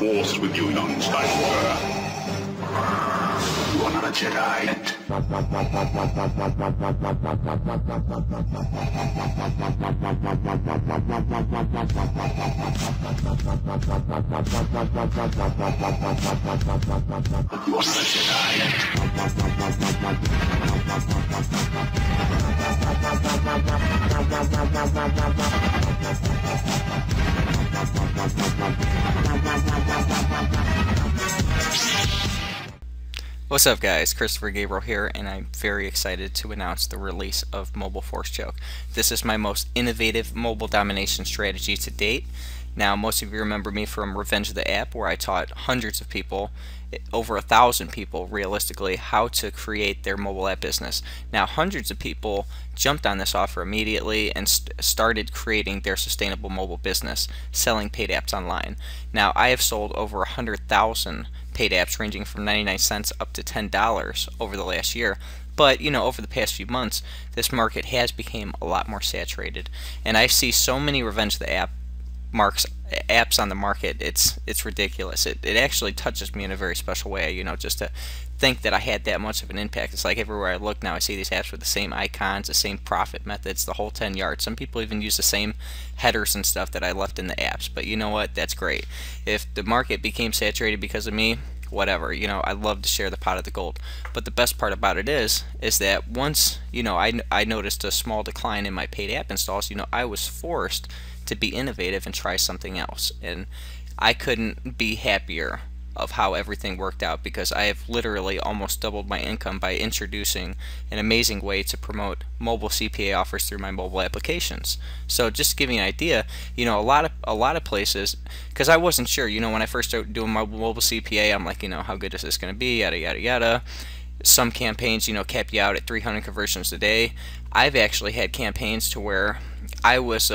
Force with you, young Skywalker. You are not a Jedi yet. You are not a Jedi What's up guys, Christopher Gabriel here, and I'm very excited to announce the release of Mobile Force Choke. This is my most innovative mobile domination strategy to date. Now, most of you remember me from Revenge of the App, where I taught hundreds of people, over 1,000 people realistically, how to create their mobile app business. Now, hundreds of people jumped on this offer immediately and started creating their sustainable mobile business, selling paid apps online. Now, I have sold over 100,000 paid apps ranging from 99 cents up to $10 over the last year. But, you know, over the past few months, this market has become a lot more saturated. And I see so many Revenge of the App apps on the market, it's ridiculous. It actually touches me in a very special way, you know, just to think that I had that much of an impact. It's like everywhere I look now I see these apps with the same icons, the same profit methods, the whole 10 yards. Some people even use the same headers and stuff that I left in the apps, but you know what, that's great. If the market became saturated because of me, whatever, you know, I love to share the pot of the gold. But the best part about it is that once, you know, I noticed a small decline in my paid app installs, you know, I was forced to be innovative and try something else, and I couldn't be happier of how everything worked out, because I have literally almost doubled my income by introducing an amazing way to promote mobile CPA offers through my mobile applications. So just to give you an idea, you know, a lot of places, because I wasn't sure, you know, when I first started doing my mobile CPA, I'm like, you know, how good is this going to be, yada yada yada. Some campaigns, you know, kept you out at 300 conversions a day. I've actually had campaigns to where I was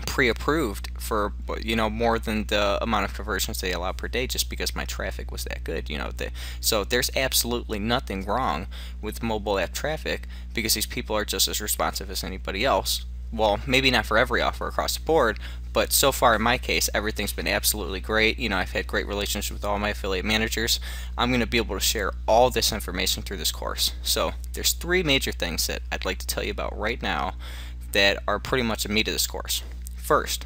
pre-approved for, you know, more than the amount of conversions they allow per day, just because my traffic was that good, you know. So there's absolutely nothing wrong with mobile app traffic, because these people are just as responsive as anybody else. Well, maybe not for every offer across the board, but so far in my case, everything's been absolutely great. You know, I've had great relationships with all my affiliate managers. I'm going to be able to share all this information through this course. So there's 3 major things that I'd like to tell you about right now that are pretty much the meat of this course. First,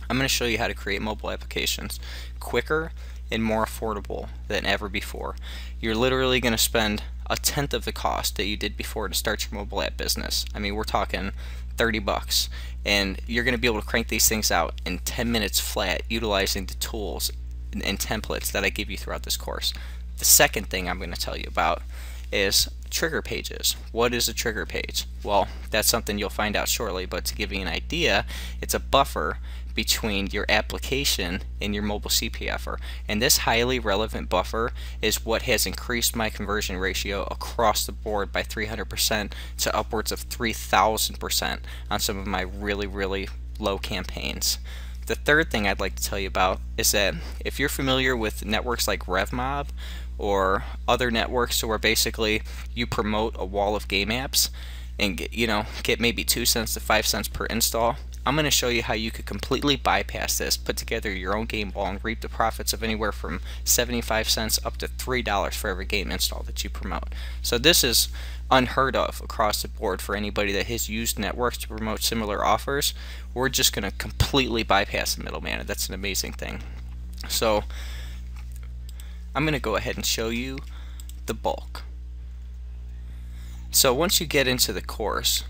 I'm going to show you how to create mobile applications quicker and more affordable than ever before. You're literally going to spend 1/10 of the cost that you did before to start your mobile app business. I mean, we're talking 30 bucks, and you're going to be able to crank these things out in 10 minutes flat, utilizing the tools and templates that I give you throughout this course. The second thing I'm going to tell you about is trigger pages. What is a trigger page? Well, that's something you'll find out shortly, but to give you an idea, it's a buffer between your application and your mobile CPA offer. And this highly relevant buffer is what has increased my conversion ratio across the board by 300% to upwards of 3,000% on some of my really low campaigns. The third thing I'd like to tell you about is that if you're familiar with networks like RevMob or other networks where basically you promote a wall of game apps and get maybe 2 cents to 5 cents per install, I'm going to show you how you could completely bypass this, put together your own game wall, and reap the profits of anywhere from 75 cents up to $3 for every game install that you promote. So this is unheard of across the board for anybody that has used networks to promote similar offers. We're just going to completely bypass the middleman, and that's an amazing thing. So I'm going to go ahead and show you the bulk. So once you get into the course,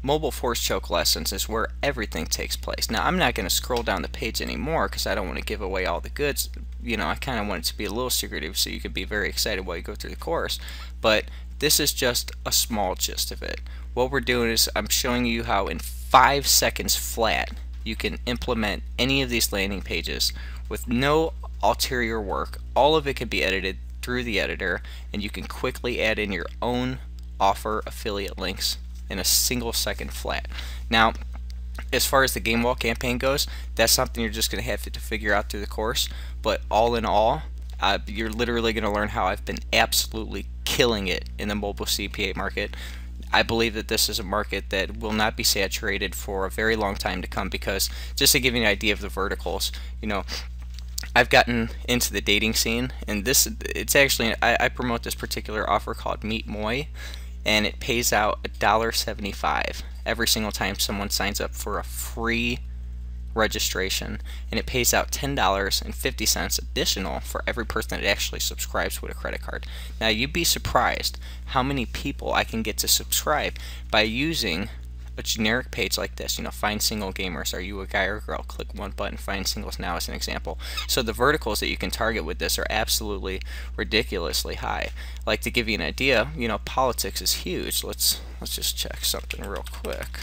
Mobile Force Choke Lessons is where everything takes place. Now, I'm not going to scroll down the page anymore because I don't want to give away all the goods. You know, I kind of want it to be a little secretive so you can be very excited while you go through the course. But this is just a small gist of it. What we're doing is I'm showing you how in 5 seconds flat you can implement any of these landing pages with no ulterior work. All of it can be edited through the editor, and you can quickly add in your own offer affiliate links in a single second flat. Now, as far as the game wall campaign goes, that's something you're just going to have to figure out through the course. But all in all, you're literally going to learn how I've been absolutely killing it in the mobile CPA market. I believe that this is a market that will not be saturated for a very long time to come, because just to give you an idea of the verticals, you know, I've gotten into the dating scene, and it's actually, I promote this particular offer called Meet Moy, and it pays out $1.75 every single time someone signs up for a free registration, and it pays out $10.50 additional for every person that actually subscribes with a credit card. Now, you'd be surprised how many people I can get to subscribe by using a generic page like this. Find single gamers. Are you a guy or a girl? Click one button, find singles now as an example. So the verticals that you can target with this are absolutely ridiculously high. Like, to give you an idea, politics is huge. Let's just check something real quick.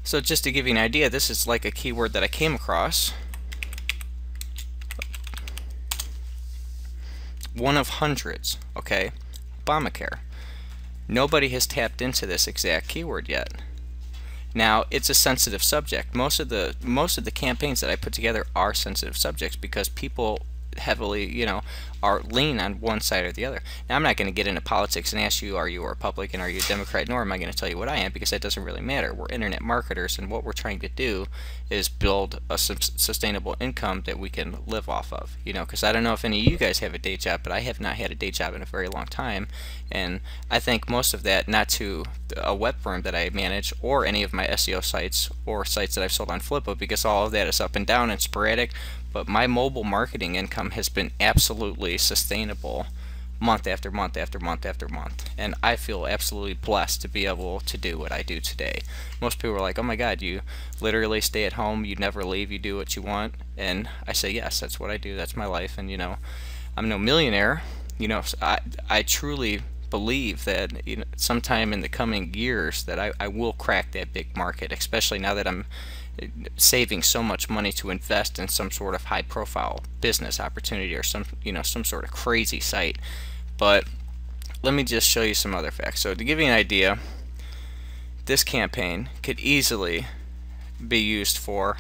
So just to give you an idea, this is like a keyword that I came across. One of hundreds, okay? Obamacare. Nobody has tapped into this exact keyword yet. Now, it's a sensitive subject. Most of the campaigns that I put together are sensitive subjects because people heavily, are lean on one side or the other. Now, I'm not going to get into politics and ask you, are you a Republican, are you a Democrat, nor am I going to tell you what I am, because that doesn't really matter. We're internet marketers, and what we're trying to do is build a sustainable income that we can live off of. Because I don't know if any of you guys have a day job, but I have not had a day job in a very long time, and I think most of that not to a web firm that I manage or any of my SEO sites or sites that I've sold on Flippa, because all of that is up and down and sporadic. But my mobile marketing income has been absolutely sustainable month after month after month after month. And I feel absolutely blessed to be able to do what I do today. Most people are like, oh my God, you literally stay at home, you never leave, you do what you want. And I say, yes, that's what I do, that's my life. And I'm no millionaire. So I truly believe that sometime in the coming years that I will crack that big market, especially now that I'm saving so much money to invest in some sort of high profile business opportunity or some sort of crazy site. But let me just show you some other facts. So to give you an idea, this campaign could easily be used for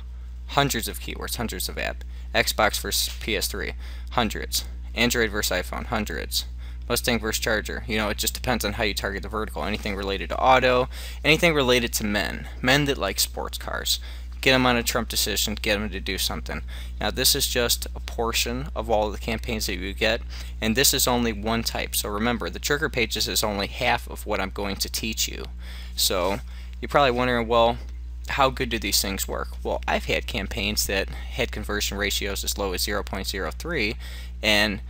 hundreds of keywords, hundreds of apps. Xbox versus PS3, hundreds. Android versus iPhone, hundreds. Mustang versus Charger. It just depends on how you target the vertical. Anything related to auto, anything related to men that like sports cars. Get them on a Trump decision, get them to do something. Now, this is just a portion of all of the campaigns that you get, and this is only one type. So remember, the trigger pages is only half of what I'm going to teach you. So you're probably wondering, well, how good do these things work? Well, I've had campaigns that had conversion ratios as low as 0.03, and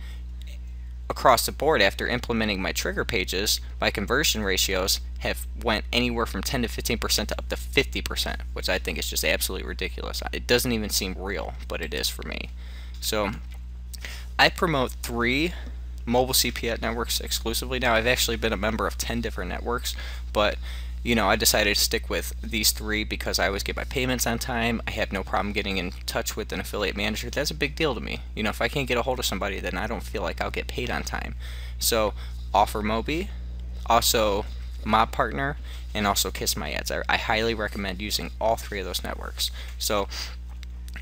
across the board, after implementing my trigger pages, my conversion ratios have went anywhere from 10 to 15% to up to 50%, which I think is just absolutely ridiculous. It doesn't even seem real, but it is for me. So I promote 3 mobile CPA networks exclusively. Now, I've actually been a member of 10 different networks, but I decided to stick with these 3 because I always get my payments on time. I have no problem getting in touch with an affiliate manager. That's a big deal to me. If I can't get a hold of somebody, then I don't feel like I'll get paid on time. So Offer Mobi, also Mob Partner, and also Kiss My Ads. I highly recommend using all 3 of those networks. So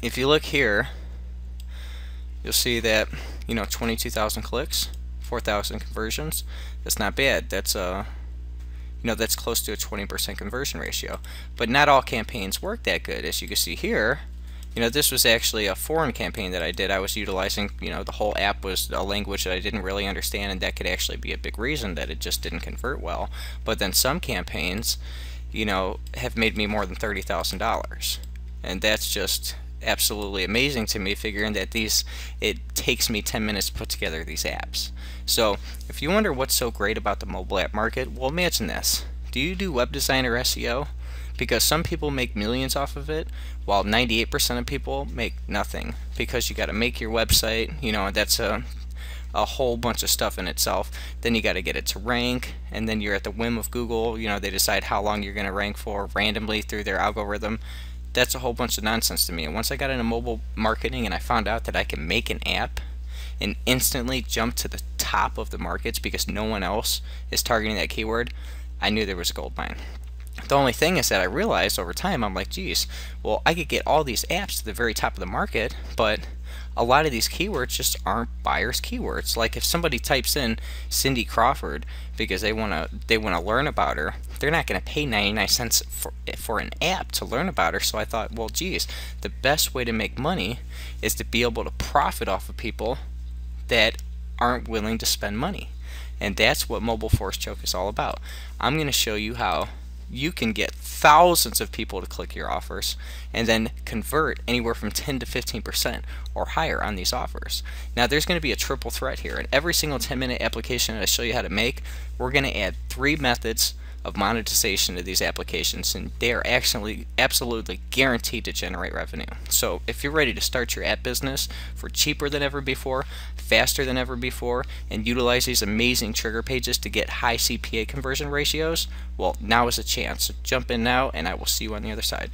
if you look here, you'll see that 22,000 clicks, 4,000 conversions. That's not bad. That's that's close to a 20% conversion ratio. But not all campaigns work that good. As you can see here, this was actually a foreign campaign that I did. I was utilizing, the whole app was a language that I didn't really understand, and that could actually be a big reason that it just didn't convert well. But then some campaigns, have made me more than $30,000. And that's just absolutely amazing to me, figuring that it takes me 10 minutes to put together these apps. So if you wonder what's so great about the mobile app market, well, imagine this. Do you do web design or SEO? Because some people make millions off of it, while 98% of people make nothing, because you got to make your website, and that's a whole bunch of stuff in itself. Then you got to get it to rank, and then you're at the whim of Google. They decide how long you're going to rank for randomly through their algorithm. That's a whole bunch of nonsense to me. And once I got into mobile marketing and I found out that I can make an app and instantly jump to the top of the markets because no one else is targeting that keyword, I knew there was a gold mine. The only thing is that I realized over time, I'm like, geez, well, I could get all these apps to the very top of the market, but a lot of these keywords just aren't buyers' keywords. Like if somebody types in Cindy Crawford because they wanna learn about her, they're not gonna pay 99 cents for an app to learn about her. So I thought, well, geez, the best way to make money is to be able to profit off of people that aren't willing to spend money. And that's what Mobile Force Choke is all about. I'm going to show you how you can get thousands of people to click your offers and then convert anywhere from 10 to 15% or higher on these offers. Now there's going to be a triple threat here, and every single 10-minute application that I show you how to make, we're going to add 3 methods of monetization to these applications, and they are actually absolutely guaranteed to generate revenue. So if you're ready to start your app business for cheaper than ever before, faster than ever before, and utilize these amazing trigger pages to get high CPA conversion ratios, well, now is a chance. So jump in now, and I will see you on the other side.